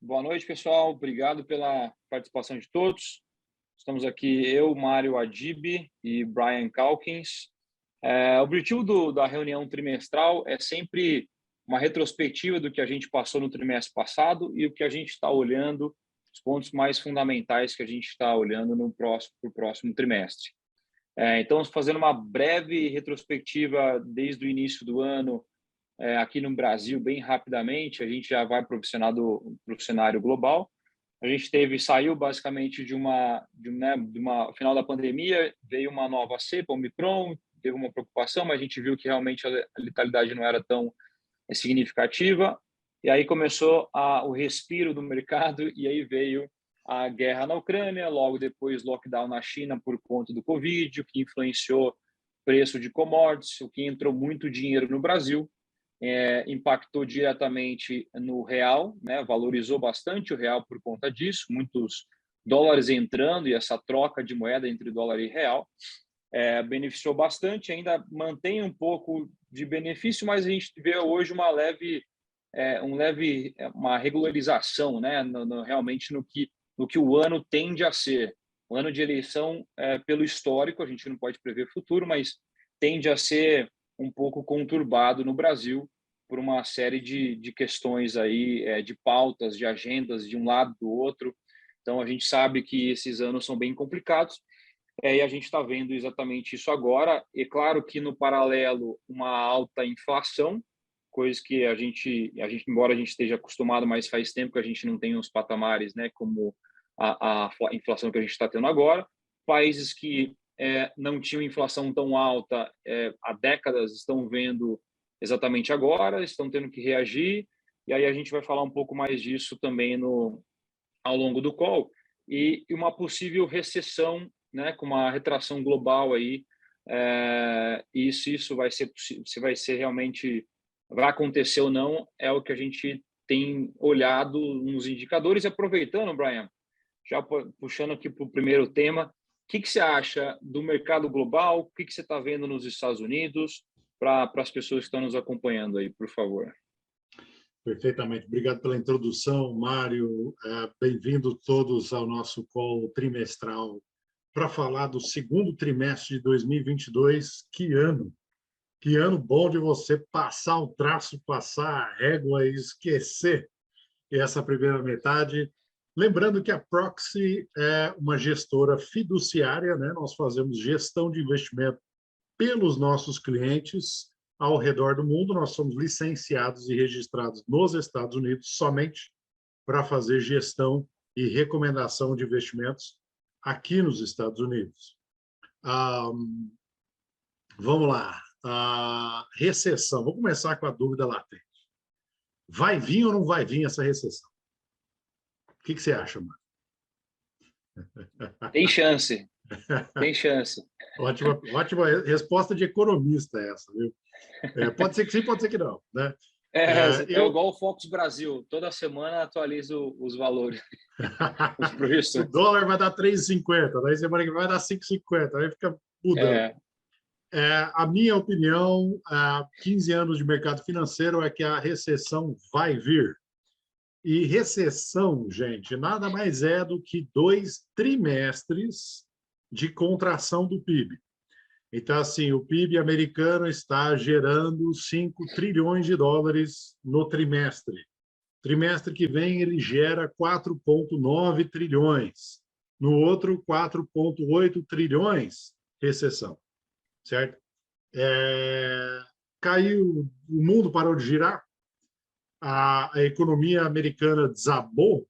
Boa noite, pessoal. Obrigado pela participação de todos. Estamos aqui eu, Mário Adib e Brian Calkins. O objetivo da reunião trimestral é sempre uma retrospectiva do que a gente passou no trimestre passado e o que a gente está olhando, os pontos mais fundamentais que a gente está olhando pro próximo trimestre. Então, fazendo uma breve retrospectiva desde o início do ano, aqui no Brasil, bem rapidamente, a gente já vai para o cenário global. A gente saiu basicamente de uma final da pandemia, veio uma nova cepa, Omicron, teve uma preocupação, mas a gente viu que realmente a letalidade não era tão significativa. E aí começou o respiro do mercado, e aí veio a guerra na Ucrânia, logo depois lockdown na China por conta do Covid, o que influenciou o preço de commodities, o que entrou muito dinheiro no Brasil. Impactou diretamente no real, né? Valorizou bastante o real por conta disso, muitos dólares entrando e essa troca de moeda entre dólar e real beneficiou bastante, ainda mantém um pouco de benefício, mas a gente vê hoje uma regularização, né? Realmente no que o ano tende a ser. O ano de eleição, pelo histórico, a gente não pode prever futuro, mas tende a ser um pouco conturbado no Brasil por uma série de questões aí, de pautas, de agendas de um lado do outro. Então, a gente sabe que esses anos são bem complicados e a gente está vendo exatamente isso agora. E claro que, no paralelo, uma alta inflação, coisa que a gente, embora a gente esteja acostumado, mas faz tempo que a gente não tem uns patamares, né, como a inflação que a gente está tendo agora. Países que não tinham inflação tão alta há décadas estão vendo exatamente agora, estão tendo que reagir, e aí a gente vai falar um pouco mais disso também ao longo do call, e uma possível recessão, né, com uma retração global aí, e se isso vai ser possível, se vai ser realmente, vai acontecer ou não, é o que a gente tem olhado nos indicadores. E aproveitando, Brian, já puxando aqui para o primeiro tema, o que você acha do mercado global? O que você está vendo nos Estados Unidos? Para as pessoas que estão nos acompanhando aí, por favor. Perfeitamente. Obrigado pela introdução, Mário. Bem-vindos todos ao nosso call trimestral para falar do segundo trimestre de 2022. Que ano! Que ano bom de você passar o traço, passar a régua e esquecer essa primeira metade. Lembrando que a Proxy é uma gestora fiduciária, né? Nós fazemos gestão de investimento pelos nossos clientes ao redor do mundo. Nós somos licenciados e registrados nos Estados Unidos somente para fazer gestão e recomendação de investimentos aqui nos Estados Unidos. Vamos lá. A recessão. Vou começar com a dúvida latente. Vai vir ou não vai vir essa recessão? O que você acha, Marco? Tem chance. Tem chance. Ótima resposta de economista essa, viu? Pode ser que sim, pode ser que não, né? Igual o Focus Brasil. Toda semana atualizo os valores. Os preços. O dólar vai dar 3,50, daí semana que vai dar 5,50, aí fica mudando. A minha opinião, há 15 anos de mercado financeiro, é que a recessão vai vir. E recessão, gente, nada mais é do que 2 trimestres de contração do PIB. Então, assim, o PIB americano está gerando 5 trilhões de dólares no trimestre. Trimestre que vem, ele gera 4,9 trilhões. No outro, 4,8 trilhões, recessão. Certo? Caiu, o mundo parou de girar, a economia americana desabou,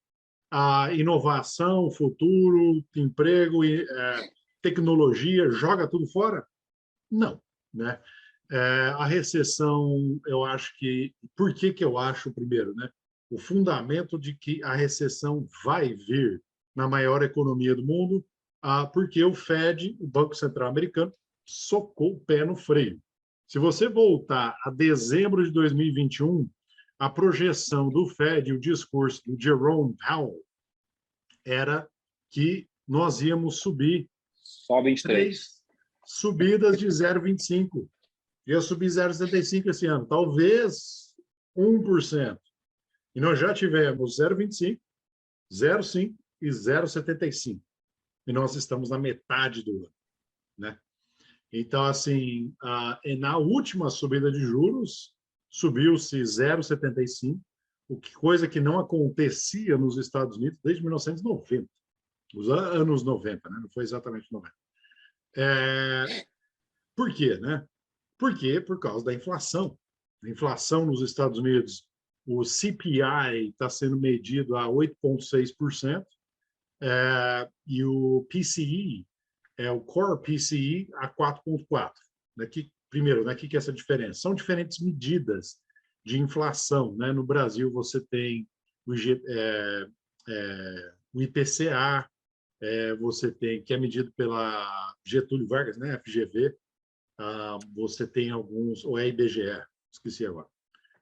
a inovação, futuro, emprego, tecnologia, joga tudo fora? Não, né? A recessão, eu acho que... Por que eu acho, primeiro, né? O fundamento de que a recessão vai vir na maior economia do mundo, porque o Fed, o Banco Central Americano, socou o pé no freio. Se você voltar a dezembro de 2021, a projeção do Fed, o discurso do Jerome Powell, era que nós íamos subir só 23 subidas de 0,25. Ia subir 0,75 esse ano, talvez 1%. E nós já tivemos 0,25, 0,5 e 0,75. E nós estamos na metade do ano, né? Então, assim, na última subida de juros, subiu-se 0,75, coisa que não acontecia nos Estados Unidos desde 1990, os anos 90, né? Não foi exatamente 90. Por quê, né? Por quê? Por causa da inflação. A inflação nos Estados Unidos, o CPI está sendo medido a 8,6%, e o PCE, o Core PCE, a 4,4%. Primeiro, né, o que é essa diferença? São diferentes medidas de inflação, né? No Brasil, você tem o IPCA, você tem, que é medido pela Getúlio Vargas, né, FGV, você tem alguns, ou é IBGE, esqueci agora,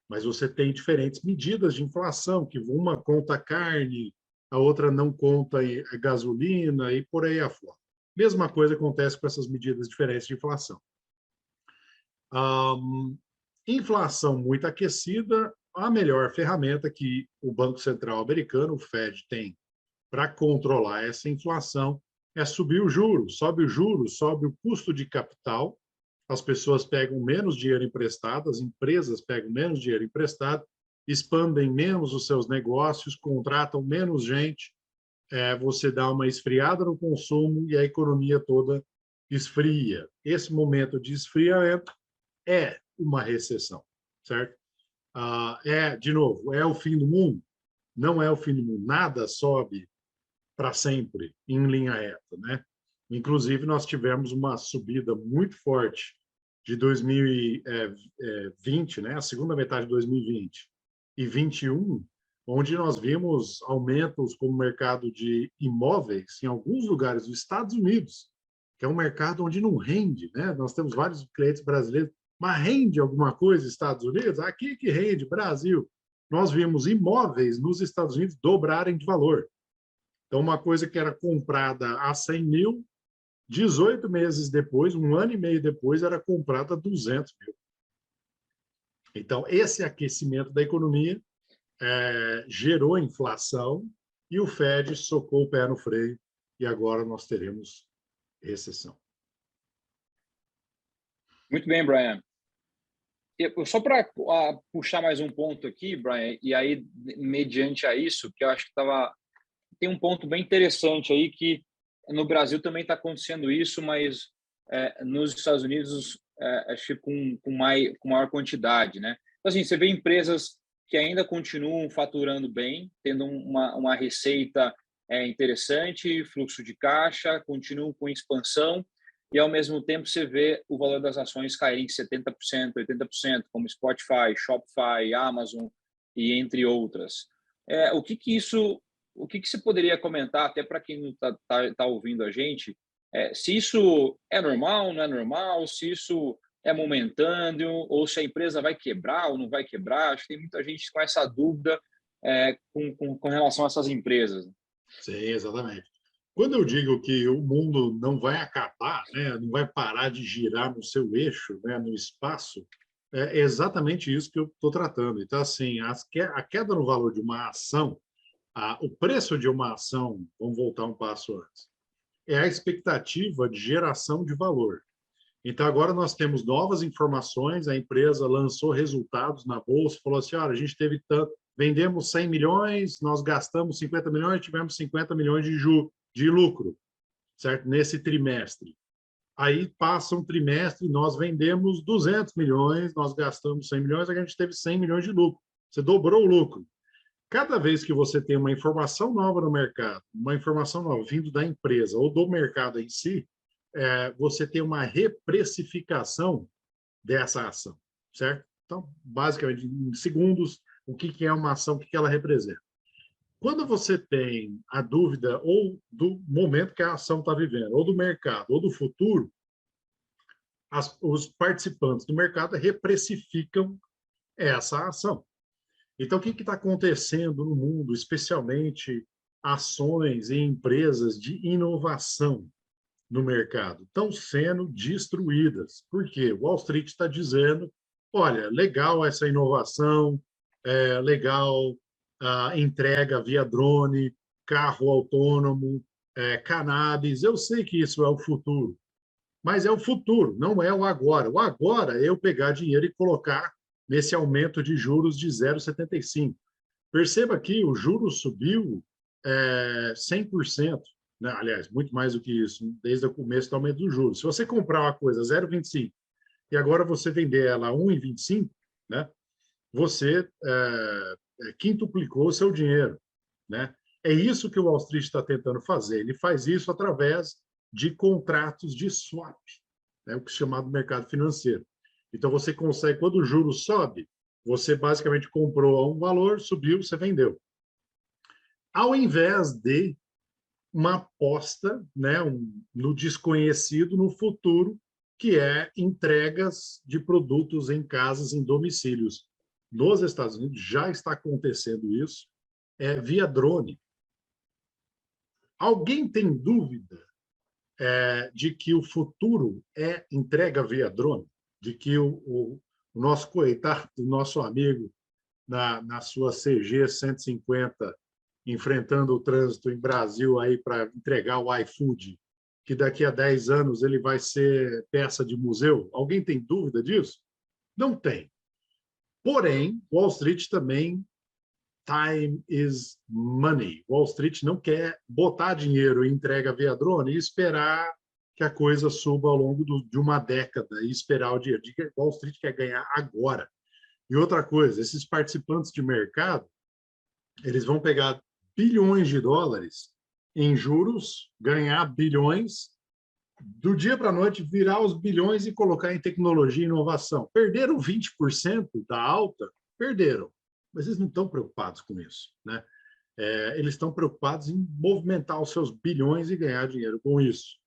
mas você tem diferentes medidas de inflação, que uma conta carne, a outra não conta a gasolina e por aí afora. Mesma coisa acontece com essas medidas diferentes de inflação. Inflação muito aquecida, a melhor ferramenta que o Banco Central americano, o Fed, tem para controlar essa inflação é subir o juros. Sobe o juros, sobe o custo de capital, as pessoas pegam menos dinheiro emprestado, as empresas pegam menos dinheiro emprestado, expandem menos os seus negócios, contratam menos gente, você dá uma esfriada no consumo e a economia toda esfria. Esse momento de esfriamento é uma recessão, certo? De novo, é o fim do mundo? Não é o fim do mundo. Nada sobe para sempre em linha reta, né? Inclusive, nós tivemos uma subida muito forte de 2020, né? A segunda metade de 2020 e 2021, onde nós vimos aumentos como o mercado de imóveis em alguns lugares dos Estados Unidos, que é um mercado onde não rende, né? Nós temos vários clientes brasileiros, mas rende alguma coisa nos Estados Unidos? Aqui que rende, Brasil. Nós vimos imóveis nos Estados Unidos dobrarem de valor. Então, uma coisa que era comprada a 100 mil, 18 meses depois, um ano e meio depois, era comprada a 200 mil. Então, esse aquecimento da economia gerou inflação e o Fed socou o pé no freio e agora nós teremos recessão. Muito bem, Brian. Só para puxar mais um ponto aqui, Brian, e aí, mediante a isso, que eu acho que tem um ponto bem interessante aí, que no Brasil também está acontecendo isso, mas nos Estados Unidos, acho que com maior quantidade, né? Então, assim, você vê empresas que ainda continuam faturando bem, tendo uma receita interessante, fluxo de caixa, continuam com expansão, e ao mesmo tempo você vê o valor das ações cair em 70%, 80%, como Spotify, Shopify, Amazon e entre outras. O que você poderia comentar, até para quem não está ouvindo a gente, se isso é normal, não é normal, se isso é momentâneo, ou se a empresa vai quebrar ou não vai quebrar? Acho que tem muita gente com essa dúvida com relação a essas empresas. Sim, exatamente. Quando eu digo que o mundo não vai acabar, né, não vai parar de girar no seu eixo, né, no espaço, é exatamente isso que eu estou tratando. Então, assim, a queda no valor de uma ação, o preço de uma ação, vamos voltar um passo antes, é a expectativa de geração de valor. Então, agora nós temos novas informações, a empresa lançou resultados na bolsa, falou assim, olha, a gente teve tanto, vendemos 100 milhões, nós gastamos 50 milhões, tivemos 50 milhões de lucro, certo? Nesse trimestre. Aí passa um trimestre, nós vendemos 200 milhões, nós gastamos 100 milhões, a gente teve 100 milhões de lucro. Você dobrou o lucro. Cada vez que você tem uma informação nova no mercado, uma informação nova vindo da empresa ou do mercado em si, você tem uma reprecificação dessa ação, certo? Então, basicamente, em segundos, o que é uma ação, o que ela representa. Quando você tem a dúvida ou do momento que a ação está vivendo, ou do mercado, ou do futuro, os participantes do mercado reprecificam essa ação. Então, o que está acontecendo no mundo, especialmente ações e empresas de inovação no mercado? Estão sendo destruídas. Por quê? Wall Street está dizendo, olha, legal essa inovação, legal a entrega via drone, carro autônomo, cannabis. Eu sei que isso é o futuro, mas é o futuro, não é o agora. O agora é eu pegar dinheiro e colocar nesse aumento de juros de 0,75. Perceba que o juro subiu 100%, né? Aliás, muito mais do que isso, desde o começo do aumento do juros. Se você comprar uma coisa 0,25 e agora você vender ela a 1,25, né? Você quintuplicou o seu dinheiro, né? É isso que o Wall Street está tentando fazer. Ele faz isso através de contratos de swap, né? O que é chamado mercado financeiro. Então, você consegue, quando o juro sobe, você basicamente comprou a um valor, subiu, você vendeu. Ao invés de uma aposta, né, no desconhecido, no futuro, que é entregas de produtos em casas, em domicílios. Nos Estados Unidos já está acontecendo isso, via drone. Alguém tem dúvida de que o futuro é entrega via drone? De que o nosso coitado, o nosso amigo, na sua CG 150, enfrentando o trânsito em Brasil aí para entregar o iFood, que daqui a 10 anos ele vai ser peça de museu? Alguém tem dúvida disso? Não tem. Porém, Wall Street também, time is money. Wall Street não quer botar dinheiro em entrega via drone e esperar que a coisa suba ao longo de uma década e esperar o dinheiro. Wall Street quer ganhar agora. E outra coisa, esses participantes de mercado, eles vão pegar bilhões de dólares em juros, ganhar bilhões, do dia para a noite virar os bilhões e colocar em tecnologia e inovação. Perderam 20% da alta? Perderam. Mas eles não estão preocupados com isso, né? Eles estão preocupados em movimentar os seus bilhões e ganhar dinheiro com isso.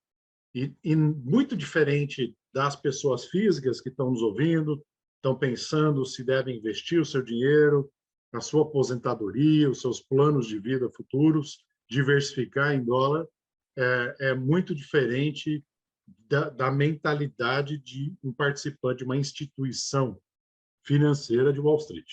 E muito diferente das pessoas físicas que estão nos ouvindo, estão pensando se devem investir o seu dinheiro, a sua aposentadoria, os seus planos de vida futuros, diversificar em dólar, é muito diferente da mentalidade de um participante de uma instituição financeira de Wall Street.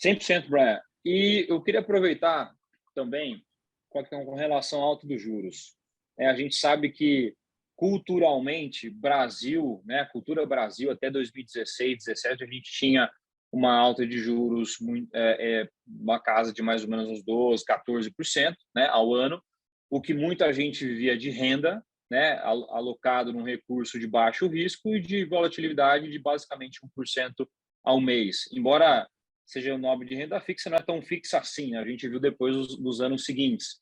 100%, Brian. E eu queria aproveitar também com relação ao alto dos juros. A gente sabe que culturalmente, Brasil, né, cultura Brasil, até 2016, 2017, a gente tinha uma alta de juros, uma casa de mais ou menos uns 12%, 14%, né, ao ano, o que muita gente vivia de renda, né, alocado num recurso de baixo risco e de volatilidade de basicamente 1% ao mês. Embora seja o nome de renda fixa, não é tão fixa assim, né? A gente viu depois dos anos seguintes.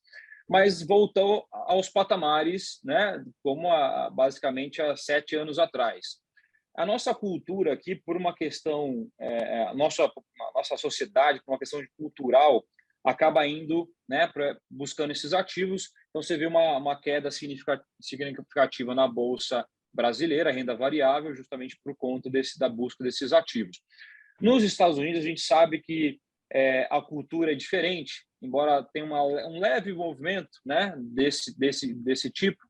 Mas voltou aos patamares, né, como basicamente há 7 anos atrás. A nossa cultura aqui, por uma questão, a nossa sociedade, por uma questão cultural, acaba indo, né, buscando esses ativos. Então, você vê uma queda significativa na Bolsa brasileira, renda variável, justamente por conta da busca desses ativos. Nos Estados Unidos, a gente sabe que a cultura é diferente, embora tenha um leve movimento, né, desse tipo,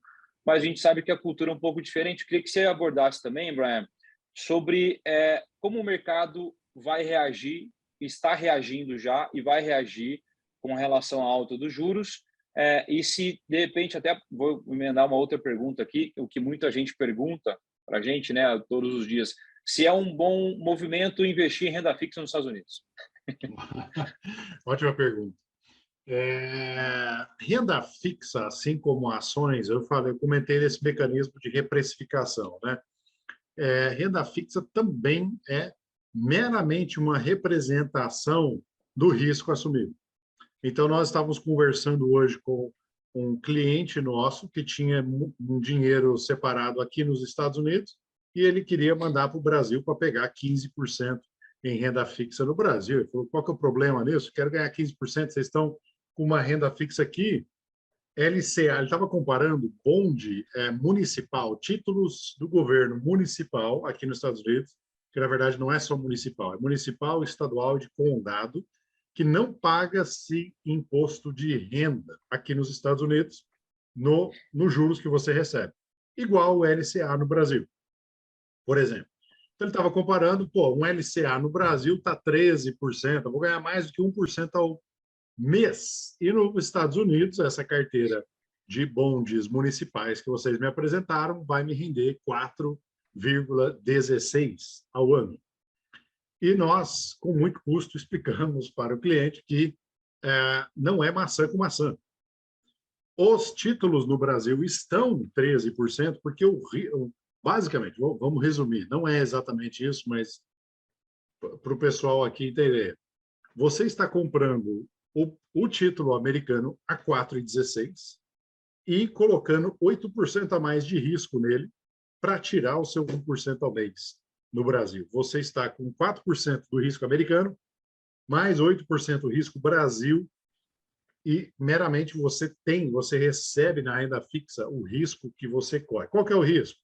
mas a gente sabe que a cultura é um pouco diferente. Eu queria que você abordasse também, Brian, sobre como o mercado vai reagir, está reagindo já e vai reagir com relação à alta dos juros, e se, de repente, até vou emendar uma outra pergunta aqui, o que muita gente pergunta para a gente, né, todos os dias, se é um bom movimento investir em renda fixa nos Estados Unidos. Ótima pergunta. Renda fixa, assim como ações, eu comentei desse mecanismo de reprecificação, né? Renda fixa também é meramente uma representação do risco assumido. Então, nós estávamos conversando hoje com um cliente nosso que tinha um dinheiro separado aqui nos Estados Unidos e ele queria mandar para o Brasil para pegar 15% em renda fixa no Brasil. Ele falou, qual que é o problema nisso? Quero ganhar 15%, vocês estão com uma renda fixa aqui. LCA, ele estava comparando bonde municipal, títulos do governo municipal aqui nos Estados Unidos, que na verdade não é só municipal, é municipal, estadual e de condado, que não paga-se imposto de renda aqui nos Estados Unidos nos juros que você recebe, igual o LCA no Brasil, por exemplo. Então, ele estava comparando, um LCA no Brasil está 13%, eu vou ganhar mais do que 1% mês. E nos Estados Unidos, essa carteira de bondes municipais que vocês me apresentaram vai me render 4,16 ao ano. E nós, com muito custo, explicamos para o cliente que não é maçã com maçã. Os títulos no Brasil estão 13%, porque basicamente, vamos resumir, não é exatamente isso, mas para o pessoal aqui entender, você está comprando o título americano a 4,16 e colocando 8% a mais de risco nele para tirar o seu 1% ao mês no Brasil. Você está com 4% do risco americano, mais 8% do risco Brasil, e meramente você recebe na renda fixa o risco que você corre. Qual que é o risco?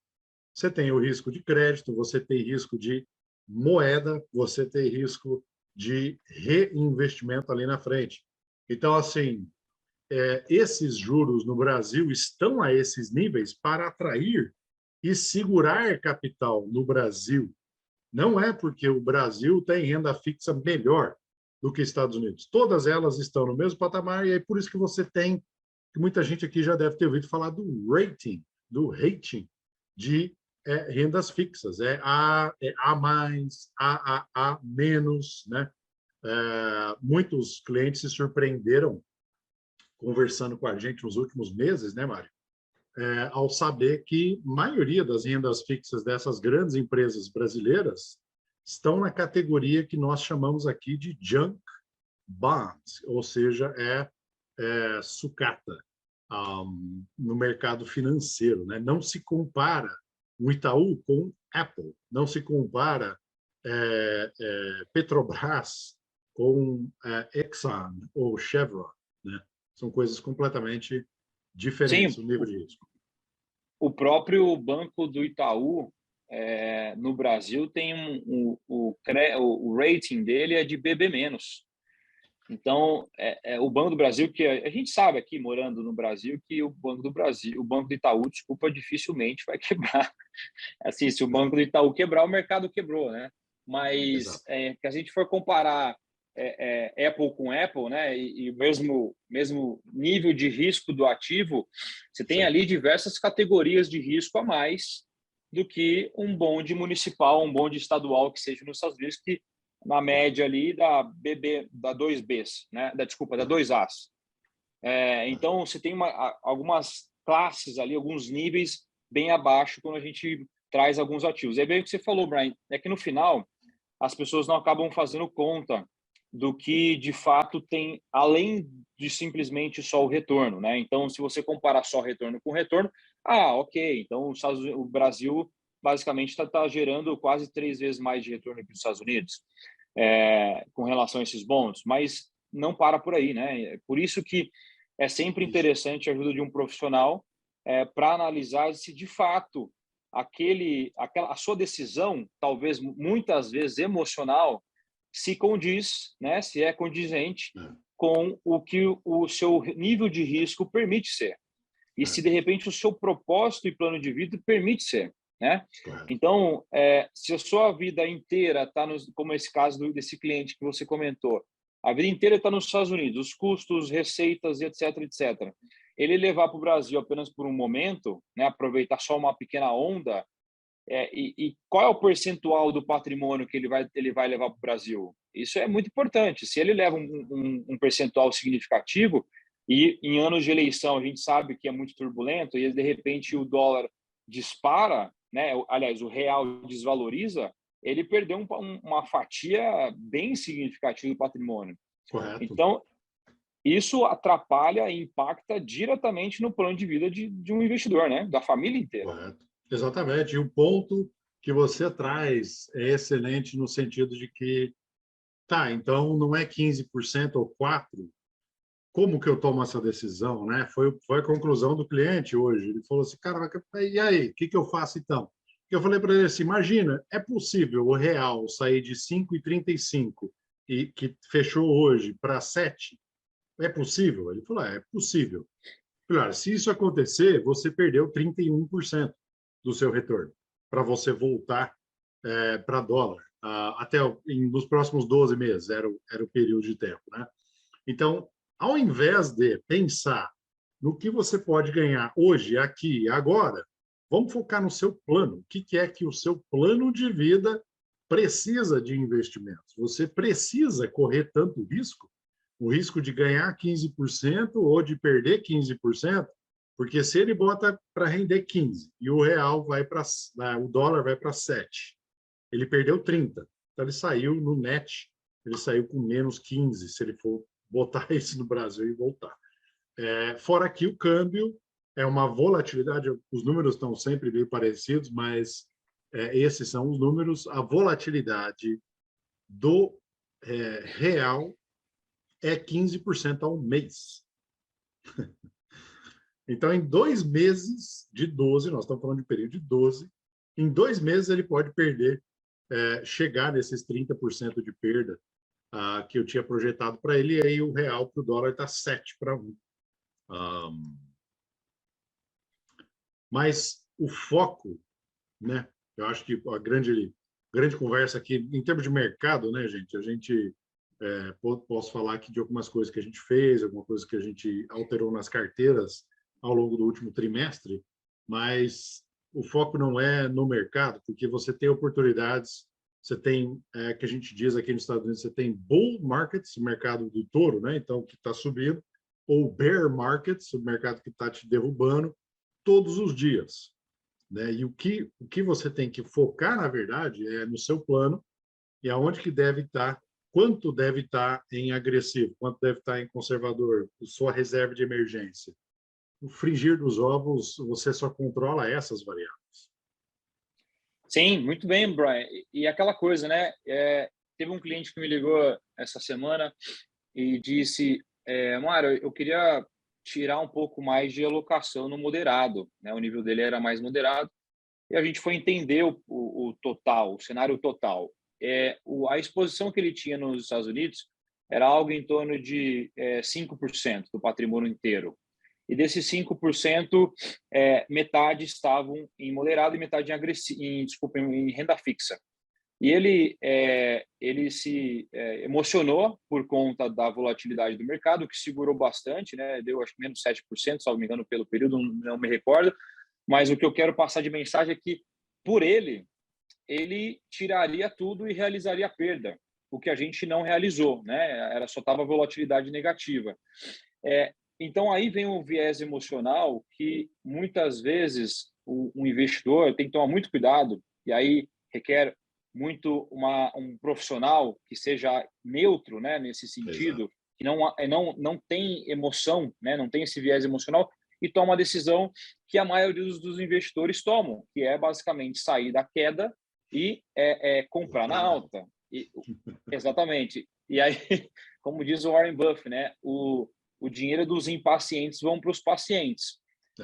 Você tem o risco de crédito, você tem risco de moeda, você tem risco de reinvestimento ali na frente. Então, assim, esses juros no Brasil estão a esses níveis para atrair e segurar capital no Brasil. Não é porque o Brasil tem renda fixa melhor do que Estados Unidos. Todas elas estão no mesmo patamar, e é por isso que você tem, que muita gente aqui já deve ter ouvido falar do rating de rendas fixas. É A mais, A menos, né? Muitos clientes se surpreenderam conversando com a gente nos últimos meses, né, Mário? Ao saber que a maioria das rendas fixas dessas grandes empresas brasileiras estão na categoria que nós chamamos aqui de junk bonds, ou seja, sucata no mercado financeiro, né? Não se compara o Itaú com Apple, não se compara Petrobras com Exxon ou Chevron, né? São coisas completamente diferentes, Sim, o nível de risco. o próprio Banco do Itaú, no Brasil, tem o rating dele é de BB-. Então, o Banco do Brasil, que a gente sabe aqui, morando no Brasil, que o Banco do Itaú, desculpa, dificilmente vai quebrar. Assim, se o Banco do Itaú quebrar, o mercado quebrou, né? Mas, que a gente for comparar Apple com Apple, né? E o mesmo nível de risco do ativo, você tem ali diversas categorias de risco a mais do que um bonde municipal, um bonde estadual que seja nos Estados Unidos, que na média ali da 2Bs, né? Da 2As. Então, você tem algumas classes ali, alguns níveis bem abaixo quando a gente traz alguns ativos. É bem o que você falou, Brian, é que no final as pessoas não acabam fazendo conta do que de fato tem além de simplesmente só o retorno, né? Então, se você comparar só retorno com retorno, ok, então o Brasil basicamente está gerando quase 3 vezes mais de retorno que os Estados Unidos com relação a esses bons, mas não para por aí, né? Por isso que é sempre interessante a ajuda de um profissional para analisar se de fato a sua decisão, talvez muitas vezes emocional, se condiz, né? Se é condizente com o que o seu nível de risco permite ser. E se de repente o seu propósito e plano de vida permite ser, né? Então, se a sua vida inteira está como esse caso desse cliente que você comentou, a vida inteira está nos Estados Unidos, os custos, receitas, etc, etc. Ele levar para o Brasil apenas por um momento, né, aproveitar só uma pequena onda, e qual é o percentual do patrimônio que ele vai levar para o Brasil? Isso é muito importante. Se ele leva um percentual significativo, e em anos de eleição a gente sabe que é muito turbulento, e de repente o dólar dispara, né? Aliás, o real desvaloriza, ele perdeu uma fatia bem significativa do patrimônio. Correto. Então, isso atrapalha e impacta diretamente no plano de vida de um investidor, né? Da família inteira. Correto. Exatamente. E o ponto que você traz é excelente no sentido de que, então não é 15% ou 4%. Como que eu tomo essa decisão, né? Foi a conclusão do cliente hoje. Ele falou assim, cara, e aí, o que eu faço então? Eu falei para ele assim, imagina, é possível o real sair de 5,35 e que fechou hoje para 7? É possível? Ele falou, é possível. Claro, se isso acontecer, você perdeu 31% do seu retorno para você voltar para dólar até nos próximos 12 meses, era o período de tempo, né? Então, ao invés de pensar no que você pode ganhar hoje, aqui e agora, vamos focar no seu plano. O que é que o seu plano de vida precisa de investimentos? Você precisa correr tanto risco? O risco de ganhar 15% ou de perder 15%? Porque se ele bota para render 15 e o real vai para o dólar vai para 7, ele perdeu 30. Então ele saiu no net, ele saiu com menos 15 se ele for botar isso no Brasil e voltar. Fora que o câmbio é uma volatilidade, os números estão sempre meio parecidos, mas esses são os números, a volatilidade do real é 15% ao mês. Então, em 2 meses de 12, nós estamos falando de período de 12, em 2 meses ele pode perder, chegar nesses 30% de perda que eu tinha projetado para ele, e aí o real para o dólar está 7-1. Mas o foco, né? Eu acho que a grande conversa aqui, em termos de mercado, né, gente? A gente posso falar aqui de algumas coisas que a gente fez, alguma coisa que a gente alterou nas carteiras ao longo do último trimestre, mas o foco não é no mercado, porque você tem oportunidades, você tem, que a gente diz aqui nos Estados Unidos, você tem bull markets, o mercado do touro, né? Então, que está subindo, ou bear markets, o mercado que está te derrubando, todos os dias, né? E o que você tem que focar, na verdade, é no seu plano e aonde que deve estar, quanto deve estar em agressivo, quanto deve estar em conservador, sua reserva de emergência. No frigir dos ovos, você só controla essas variáveis. Sim, muito bem, Brian. E aquela coisa, né? Teve um cliente que me ligou essa semana e disse, Mário, eu queria tirar um pouco mais de alocação no moderado, né? O nível dele era mais moderado e a gente foi entender o total, o cenário total. A exposição que ele tinha nos Estados Unidos era algo em torno de 5% do patrimônio inteiro. E desses 5%, metade estavam em moderado e metade em renda fixa. E ele se emocionou por conta da volatilidade do mercado, que segurou bastante, né? Deu acho que menos 7%, se não me engano, pelo período, não me recordo. Mas o que eu quero passar de mensagem é que, por ele tiraria tudo e realizaria a perda, o que a gente não realizou, né? Só estava volatilidade negativa. Então, aí vem o viés emocional que, muitas vezes, um investidor tem que tomar muito cuidado, e aí requer muito um profissional que seja neutro, né, nesse sentido, exato, que não tem emoção, né, não tem esse viés emocional, e toma uma decisão que a maioria dos investidores tomam, que é basicamente sair da queda e comprar na alta. Exatamente. E aí, como diz o Warren Buffett, né, o dinheiro dos impacientes vão para os pacientes.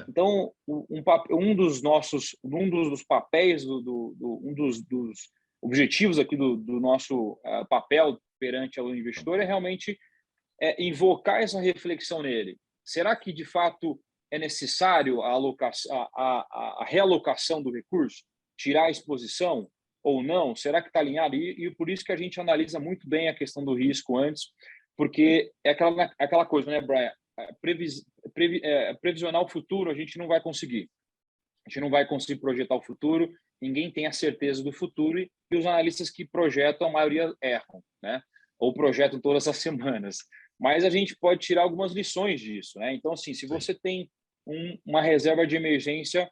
Então, um dos papéis, um dos objetivos aqui do nosso papel perante o investidor é realmente invocar essa reflexão nele. Será que, de fato, é necessário a realocação do recurso? Tirar a exposição ou não? Será que está alinhado? E por isso que a gente analisa muito bem a questão do risco antes, porque é aquela coisa, né, Brian? Previsionar o futuro a gente não vai conseguir. A gente não vai conseguir projetar o futuro, ninguém tem a certeza do futuro e os analistas que projetam, a maioria erram, né? Ou projetam todas as semanas. Mas a gente pode tirar algumas lições disso, né? Então, assim, se você tem uma reserva de emergência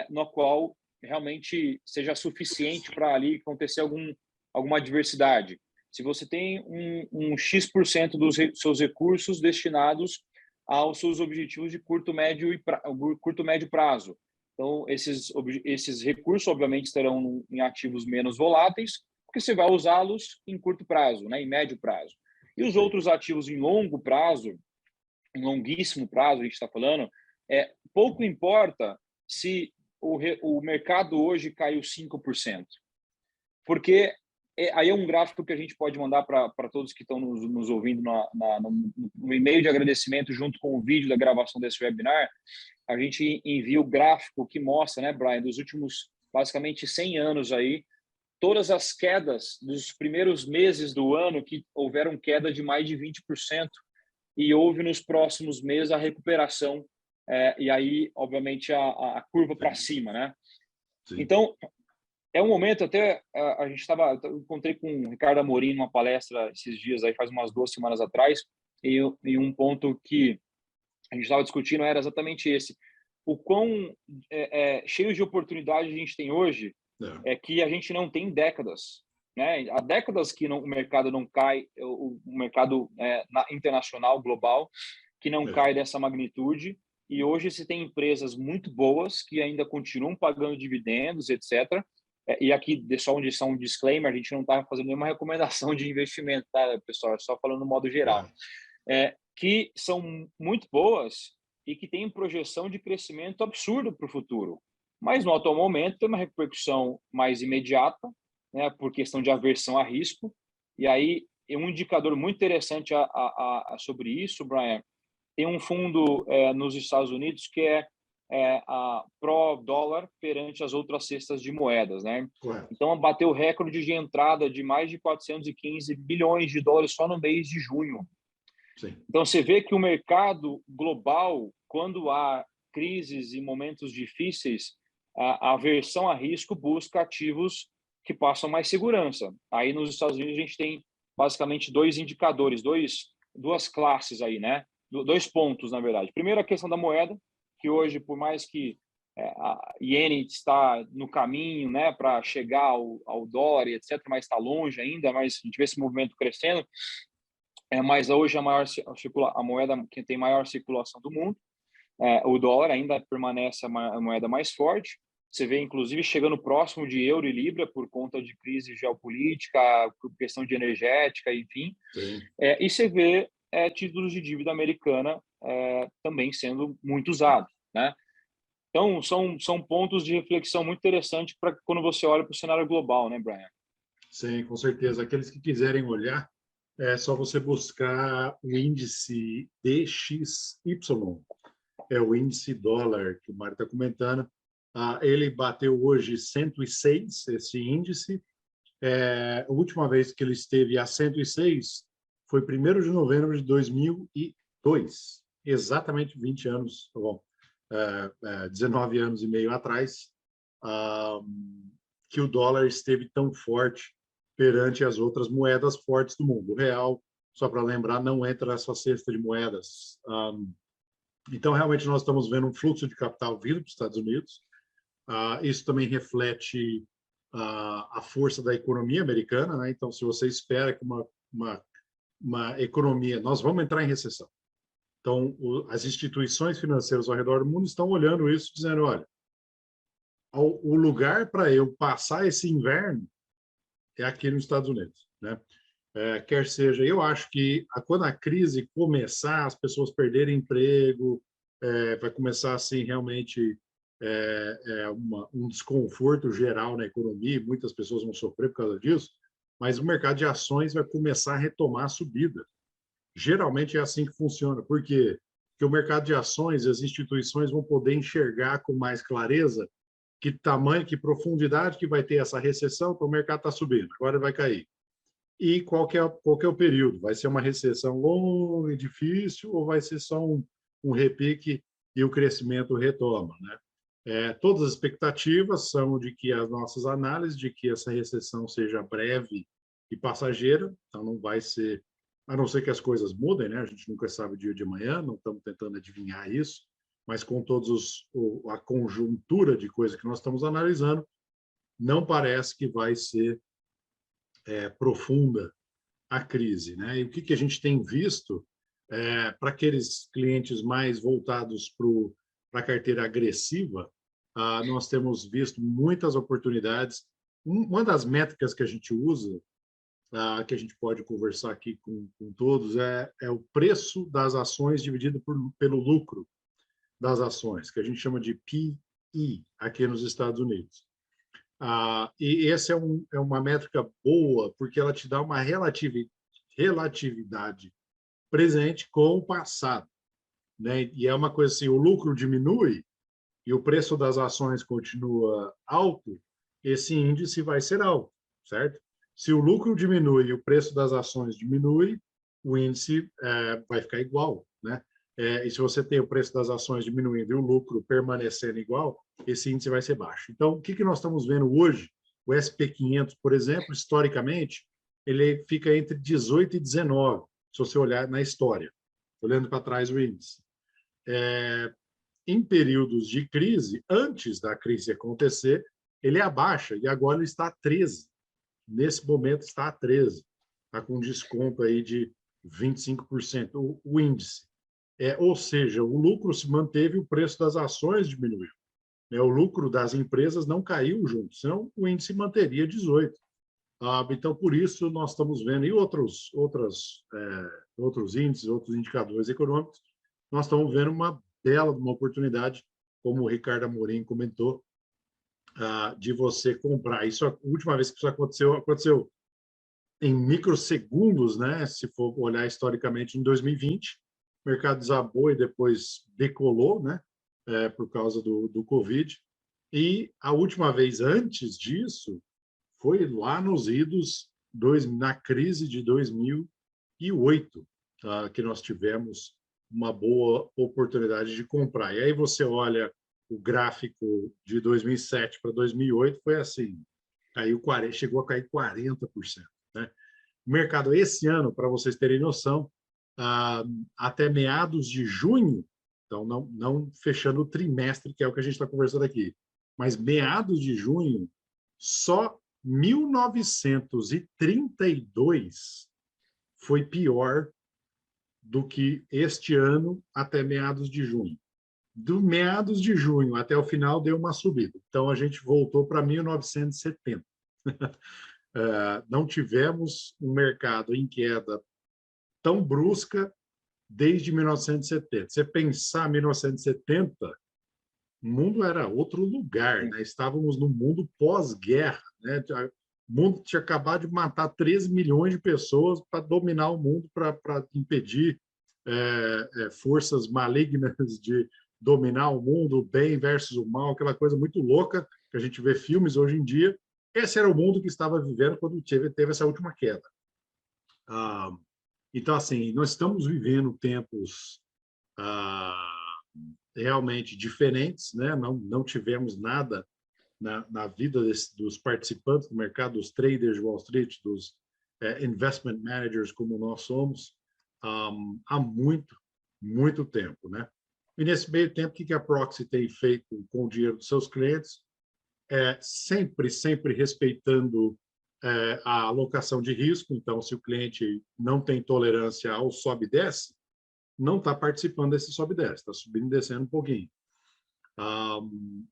no qual realmente seja suficiente para ali acontecer alguma adversidade, se você tem um X% dos seus recursos destinados aos seus objetivos de curto, médio prazo. Então, esses recursos, obviamente, estarão em ativos menos voláteis, porque você vai usá-los em curto prazo, né, em médio prazo. E os outros ativos em longo prazo, em longuíssimo prazo, a gente está falando, pouco importa se o mercado hoje caiu 5%. Porque aí é um gráfico que a gente pode mandar para todos que estão nos ouvindo no e-mail de agradecimento junto com o vídeo da gravação desse webinar. A gente envia o gráfico que mostra, né, Brian, dos últimos basicamente 100 anos aí, todas as quedas dos primeiros meses do ano que houveram queda de mais de 20%. e houve nos próximos meses a recuperação, e aí, obviamente, a curva para cima, né? Sim. Então, é um momento até, a gente eu encontrei com o Ricardo Amorim numa palestra esses dias, aí faz umas 2 semanas atrás, e um ponto que a gente estava discutindo era exatamente esse. O quão cheio de oportunidade a gente tem hoje, é que a gente não tem décadas, né? Há décadas que o mercado não cai, o mercado internacional, global, que não cai dessa magnitude, e hoje se tem empresas muito boas que ainda continuam pagando dividendos, etc. E aqui, só um disclaimer, a gente não está fazendo nenhuma recomendação de investimento, tá, pessoal? É só falando no modo geral. Que são muito boas e que têm projeção de crescimento absurdo para o futuro. Mas, no atual momento, tem uma repercussão mais imediata, né, por questão de aversão a risco. E aí, um indicador muito interessante sobre isso, Brian, tem um fundo nos Estados Unidos que é a pró-dólar perante as outras cestas de moedas, né? Correto. Então, bateu o recorde de entrada de mais de 415 bilhões de dólares só no mês de junho. Sim. Então, você vê que o mercado global, quando há crises e momentos difíceis, a aversão a risco busca ativos que passam mais segurança. Aí, nos Estados Unidos, a gente tem basicamente dois indicadores, duas classes aí, né? Dois pontos, na verdade. Primeiro, a questão da moeda, que hoje, por mais que a iene está no caminho, né, para chegar ao dólar, etc., mas está longe ainda, mas a gente vê esse movimento crescendo. Mas hoje a moeda que tem maior circulação do mundo, o dólar ainda permanece a moeda mais forte. Você vê, inclusive, chegando próximo de euro e libra por conta de crise geopolítica, questão de energética, enfim. E você vê títulos de dívida americana também sendo muito usados, né? Então, são pontos de reflexão muito interessantes para quando você olha para o cenário global, né, Brian? Sim, com certeza. Aqueles que quiserem olhar, é só você buscar o índice DXY, é o índice dólar que o Mário está comentando. Ele bateu hoje 106, esse índice. A última vez que ele esteve a 106 foi 1º de novembro de 2002, exatamente 20 anos, bom, 19 anos e meio atrás, que o dólar esteve tão forte perante as outras moedas fortes do mundo. O real, só para lembrar, não entra nessa cesta de moedas. Então, realmente, nós estamos vendo um fluxo de capital vindo para os Estados Unidos. Isso também reflete a força da economia americana, né? Então, se você espera que uma economia... Nós vamos entrar em recessão. Então, as instituições financeiras ao redor do mundo estão olhando isso, dizendo, olha, o lugar para eu passar esse inverno é aqui nos Estados Unidos, né? Quer seja, eu acho que quando a crise começar, as pessoas perderem emprego, vai começar assim realmente um desconforto geral na economia, muitas pessoas vão sofrer por causa disso, mas o mercado de ações vai começar a retomar a subida. Geralmente é assim que funciona. Por quê? Porque o mercado de ações, as instituições vão poder enxergar com mais clareza que tamanho, que profundidade que vai ter essa recessão, então o mercado está subindo, agora vai cair. E qual que é o período? Vai ser uma recessão longa e difícil ou vai ser só um repique e o crescimento retoma, né? Todas as expectativas são de que as nossas análises, de que essa recessão seja breve e passageira, então não vai ser, a não ser que as coisas mudem, né? A gente nunca sabe o dia de amanhã, não estamos tentando adivinhar isso, mas com todos a conjuntura de coisas que nós estamos analisando, não parece que vai ser profunda a crise, né? E o que a gente tem visto para aqueles clientes mais voltados para a carteira agressiva, nós temos visto muitas oportunidades. Uma das métricas que a gente usa, que a gente pode conversar aqui com todos, é o preço das ações dividido pelo lucro das ações, que a gente chama de PE aqui nos Estados Unidos. E essa é uma métrica boa, porque ela te dá uma relatividade presente com o passado, né? E é uma coisa assim, o lucro diminui e o preço das ações continua alto, esse índice vai ser alto, certo? Se o lucro diminui e o preço das ações diminui, o índice vai ficar igual, né? E se você tem o preço das ações diminuindo e o lucro permanecendo igual, esse índice vai ser baixo. Então, o que nós estamos vendo hoje? O SP500, por exemplo, historicamente, ele fica entre 18 e 19, se você olhar na história, olhando para trás o índice. Em períodos de crise, antes da crise acontecer, ele abaixa, e agora ele está a 13. Nesse momento está a 13. Está com um desconto aí de 25%, o índice. Ou seja, o lucro se manteve, o preço das ações diminuiu. O lucro das empresas não caiu junto, senão o índice manteria 18. Então, por isso, nós estamos vendo, e outros índices, outros indicadores econômicos, nós estamos vendo uma oportunidade, como o Ricardo Amorim comentou, de você comprar. Isso, a última vez que isso aconteceu em microsegundos, né? Se for olhar historicamente, em 2020, o mercado desabou e depois decolou, né? Por causa do Covid. E a última vez antes disso foi lá nos idos, na crise de 2008, que nós tivemos uma boa oportunidade de comprar. E aí você olha o gráfico de 2007 para 2008, foi assim, chegou a cair 40%. Né? O mercado esse ano, para vocês terem noção, até meados de junho, então não fechando o trimestre, que é o que a gente está conversando aqui, mas meados de junho, só 1932 foi pior do que este ano até meados de junho. Do meados de junho até o final deu uma subida. Então a gente voltou para 1970. Não tivemos um mercado em queda tão brusca desde 1970. Você pensar 1970, o mundo era outro lugar, né? Estávamos no mundo pós-guerra, né? O mundo tinha acabado de matar 13 milhões de pessoas para dominar o mundo, para impedir forças malignas de dominar o mundo, o bem versus o mal, aquela coisa muito louca que a gente vê filmes hoje em dia. Esse era o mundo que estava vivendo quando teve essa última queda. Então, assim, nós estamos vivendo tempos realmente diferentes, né? Não tivemos nada na vida dos participantes do mercado, dos traders de Wall Street, dos investment managers como nós somos, há muito tempo, né? E nesse meio tempo, o que a Proxy tem feito com o dinheiro dos seus clientes? Sempre respeitando a alocação de risco. Então, se o cliente não tem tolerância ao sobe e desce, não está participando desse sobe e desce, está subindo e descendo um pouquinho.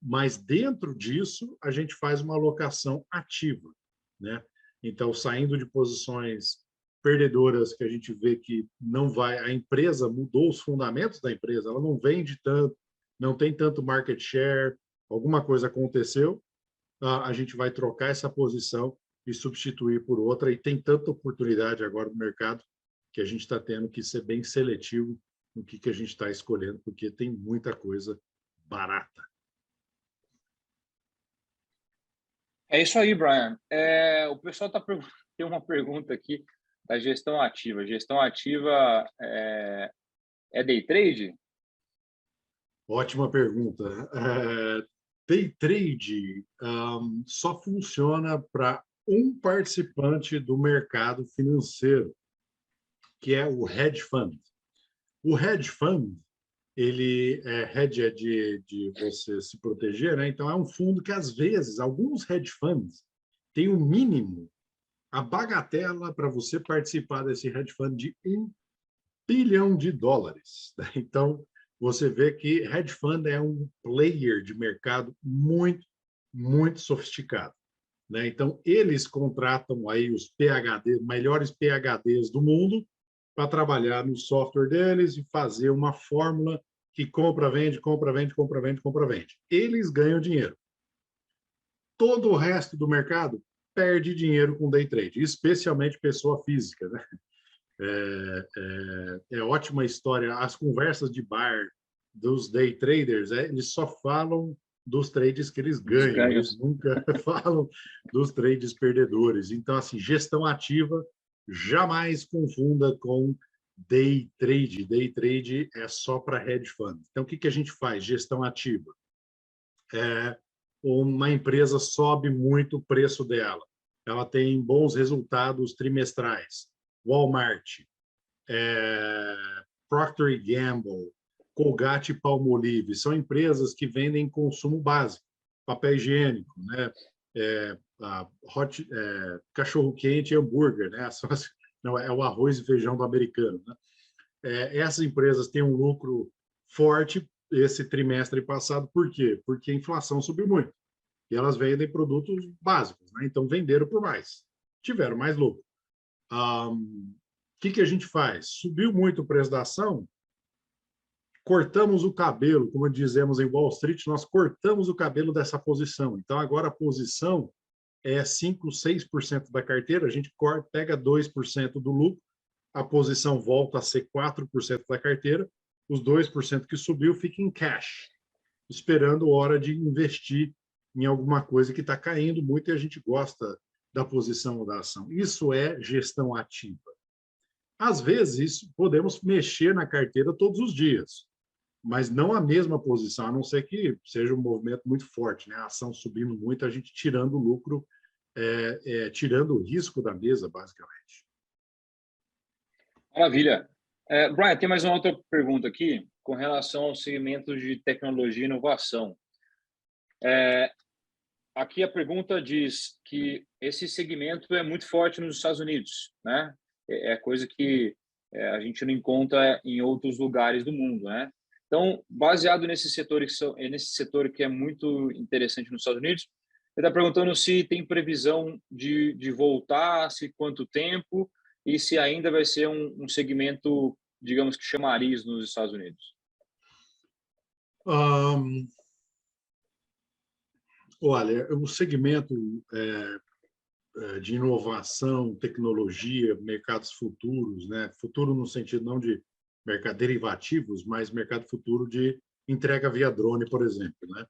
Mas dentro disso, a gente faz uma alocação ativa, né? Então, saindo de posições perdedoras que a gente vê que não vai, a empresa mudou os fundamentos da empresa, ela não vende tanto, não tem tanto market share, alguma coisa aconteceu, a gente vai trocar essa posição e substituir por outra, e tem tanta oportunidade agora no mercado que a gente está tendo que ser bem seletivo no que a gente está escolhendo, porque tem muita coisa barata. É isso aí, Brian. O pessoal tem uma pergunta aqui da gestão ativa. Gestão ativa é day trade? Ótima pergunta. Day trade só funciona para um participante do mercado financeiro, que é o hedge fund. O hedge fund, hedge é de você se proteger, né? Então é um fundo que, às vezes, alguns hedge funds têm um mínimo, a bagatela para você participar desse hedge fund de $1 bilhão. Então, você vê que hedge fund é um player de mercado muito sofisticado, né? Então, eles contratam aí os PhDs, melhores PhDs do mundo, para trabalhar no software deles e fazer uma fórmula que compra, vende, compra, vende, compra, vende, compra, vende. Eles ganham dinheiro. Todo o resto do mercado perde dinheiro com day trade, especialmente pessoa física, né? É ótima história. As conversas de bar dos day traders, eles só falam dos trades que eles ganham, eles nunca falam dos trades perdedores. Então, assim, gestão ativa jamais confunda com day trade. Day trade é só para hedge fund. Então, o que a gente faz? Gestão ativa. Uma empresa sobe muito o preço dela. Ela tem bons resultados trimestrais. Walmart, Procter & Gamble, Colgate-Palmolive, são empresas que vendem consumo básico, papel higiênico, né? Cachorro-quente e hambúrguer, né? Não, é o arroz e feijão do americano, né? Essas empresas têm um lucro forte esse trimestre passado. Por quê? Porque a inflação subiu muito. E elas vendem produtos básicos, né? Então venderam por mais. Tiveram mais lucro. O que a gente faz? Subiu muito o preço da ação, cortamos o cabelo, como dizemos em Wall Street, nós cortamos o cabelo dessa posição. Então, agora a posição é 5%, 6% da carteira, a gente pega 2% do lucro, a posição volta a ser 4% da carteira, os 2% que subiu fica em cash, esperando a hora de investir em alguma coisa que está caindo muito e a gente gosta da posição ou da ação. Isso é gestão ativa. Às vezes, podemos mexer na carteira todos os dias, mas não a mesma posição, a não ser que seja um movimento muito forte, né? A ação subindo muito, a gente tirando o lucro, tirando o risco da mesa, basicamente. Maravilha. Brian, tem mais uma outra pergunta aqui com relação aos segmentos de tecnologia e inovação. Aqui a pergunta diz que esse segmento é muito forte nos Estados Unidos, né? É coisa que a gente não encontra em outros lugares do mundo, né? Então, baseado nesse setor que é muito interessante nos Estados Unidos, ele está perguntando se tem previsão de voltar, se quanto tempo, e se ainda vai ser um segmento, digamos que chamariz nos Estados Unidos. Olha, o segmento de inovação, tecnologia, mercados futuros, né? Futuro no sentido não de mercado derivativos, mas mercado futuro de entrega via drone, por exemplo, né?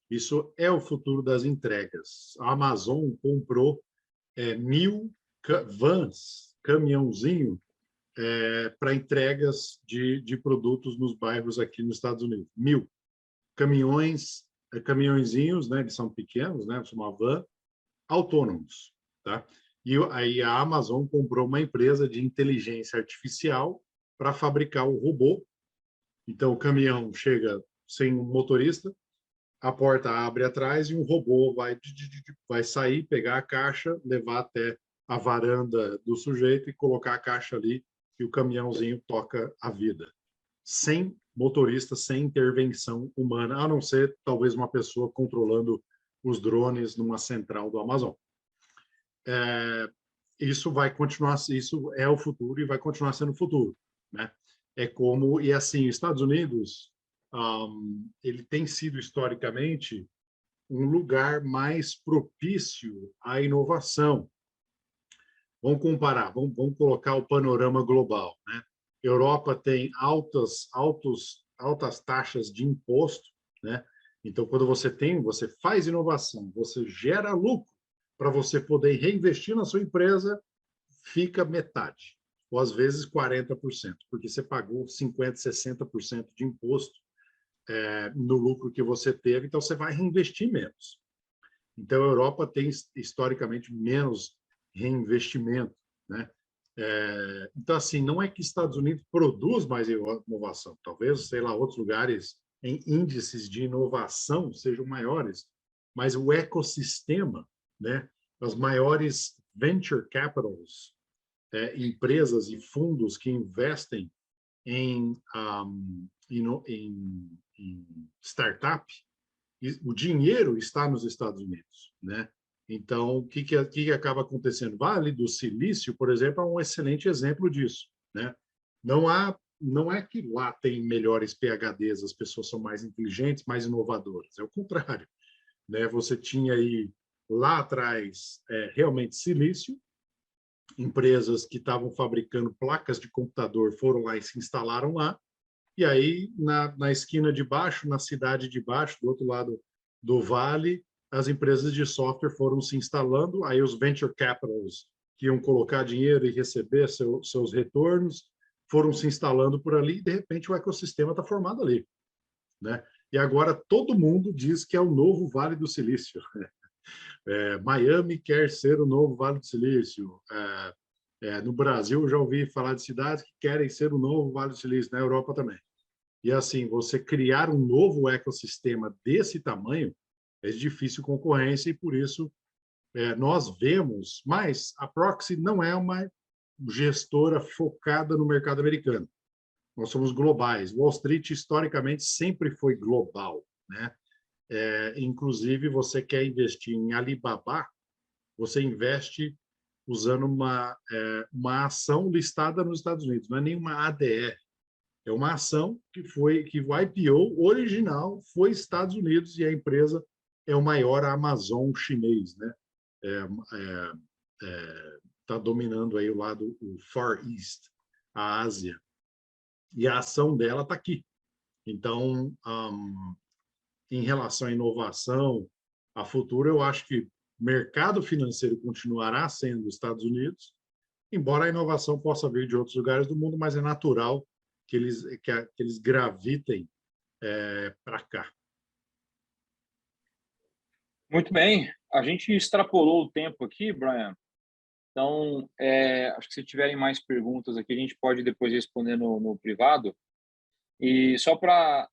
Isso é o futuro das entregas. A Amazon comprou 1.000 vans, caminhãozinho, para entregas de produtos nos bairros aqui nos Estados Unidos. 1.000 caminhõezinhos, né? Eles são pequenos, né? São uma van, autônomos, tá? E aí a Amazon comprou uma empresa de inteligência artificial para fabricar o robô. Então o caminhão chega sem um motorista, a porta abre atrás e um robô vai sair, pegar a caixa, levar até a varanda do sujeito e colocar a caixa ali e o caminhãozinho toca a vida. Sem motorista, sem intervenção humana, a não ser talvez uma pessoa controlando os drones numa central do Amazon. Isso vai continuar, isso é o futuro e vai continuar sendo o futuro, né? E assim, Estados Unidos, ele tem sido historicamente um lugar mais propício à inovação. Vamos comparar, vamos colocar o panorama global, né? Europa tem altas taxas de imposto, né? Então, quando você faz inovação, você gera lucro para você poder reinvestir na sua empresa, fica metade, ou às vezes 40%, porque você pagou 50%, 60% de imposto no lucro que você teve, então você vai reinvestir menos. Então, a Europa tem, historicamente, menos reinvestimento, né? Então, assim, não é que Estados Unidos produz mais inovação, talvez, sei lá, outros lugares em índices de inovação sejam maiores, mas o ecossistema, né? As maiores venture capitals, empresas e fundos que investem em startup, o dinheiro está nos Estados Unidos, né? Então, o que acaba acontecendo? Vale do Silício, por exemplo, é um excelente exemplo disso, né? Não é que lá tem melhores PhDs, as pessoas são mais inteligentes, mais inovadoras. É o contrário, né? Você tinha aí lá atrás realmente silício, empresas que estavam fabricando placas de computador foram lá e se instalaram lá, e aí na esquina de baixo, na cidade de baixo, do outro lado do vale, as empresas de software foram se instalando, aí os venture capitals que iam colocar dinheiro e receber seus retornos, foram se instalando por ali e, de repente, o ecossistema está formado ali, né? E agora todo mundo diz que é o novo Vale do Silício. Miami quer ser o novo Vale do Silício. No Brasil, eu já ouvi falar de cidades que querem ser o novo Vale do Silício, na Europa também. E assim, você criar um novo ecossistema desse tamanho é difícil concorrência e por isso nós vemos, mas a Proxy não é uma gestora focada no mercado americano. Nós somos globais. Wall Street, historicamente, sempre foi global, né? Inclusive, você quer investir em Alibaba, você investe usando uma ação listada nos Estados Unidos, não é nenhuma ADR. É uma ação que o IPO original foi Estados Unidos e a empresa é o maior Amazon chinês, né? Tá dominando aí o lado o Far East, a Ásia, e a ação dela está aqui. Então, em relação à inovação, a futuro, eu acho que o mercado financeiro continuará sendo os Estados Unidos, embora a inovação possa vir de outros lugares do mundo, mas é natural que eles gravitem para cá. Muito bem. A gente extrapolou o tempo aqui, Brian. Então, acho que se tiverem mais perguntas aqui, a gente pode depois responder no privado. E só para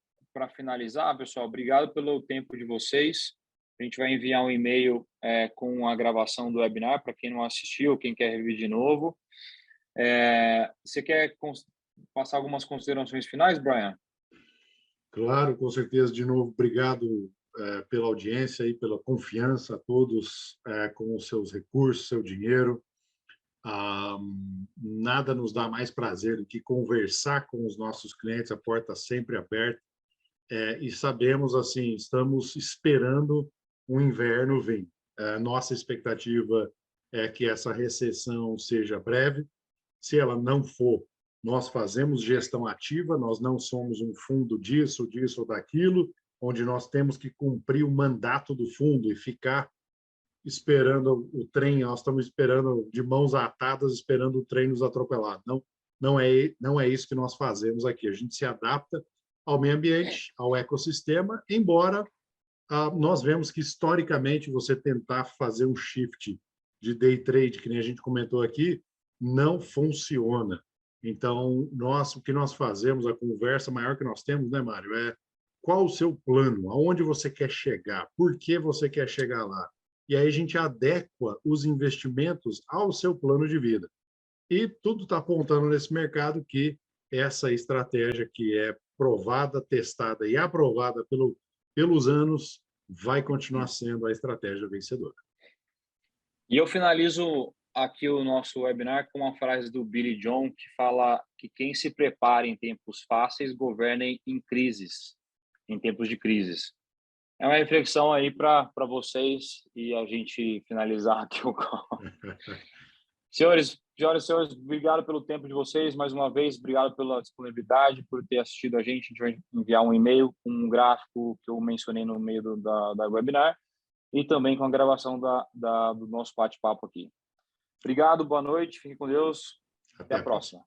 finalizar, pessoal, obrigado pelo tempo de vocês. A gente vai enviar um e-mail com a gravação do webinar para quem não assistiu, quem quer rever de novo. Você quer passar algumas considerações finais, Brian? Claro, com certeza. De novo, obrigado pela audiência e pela confiança a todos com os seus recursos, seu dinheiro. Nada nos dá mais prazer do que conversar com os nossos clientes, a porta sempre aberta. E sabemos, assim, estamos esperando o inverno vir. Nossa expectativa é que essa recessão seja breve. Se ela não for, nós fazemos gestão ativa, nós não somos um fundo disso ou daquilo, onde nós temos que cumprir o mandato do fundo e ficar esperando o trem, nós estamos esperando de mãos atadas, esperando o trem nos atropelar. Não é isso que nós fazemos aqui. A gente se adapta ao meio ambiente, ao ecossistema, embora nós vemos que, historicamente, você tentar fazer um shift de day trade, que nem a gente comentou aqui, não funciona. Então, o que nós fazemos, a conversa maior que nós temos, né, Mário, qual o seu plano, aonde você quer chegar, por que você quer chegar lá. E aí a gente adequa os investimentos ao seu plano de vida. E tudo está apontando nesse mercado que essa estratégia que é provada, testada e aprovada pelos anos vai continuar sendo a estratégia vencedora. E eu finalizo aqui o nosso webinar com uma frase do Billy John que fala que quem se prepara em tempos fáceis governa em crises, em tempos de crises. É uma reflexão aí para vocês e a gente finalizar aqui o call. Senhores, obrigado pelo tempo de vocês. Mais uma vez, obrigado pela disponibilidade, por ter assistido a gente. A gente vai enviar um e-mail com um gráfico que eu mencionei no meio da webinar e também com a gravação do nosso bate-papo aqui. Obrigado, boa noite, fiquem com Deus. Até a próxima.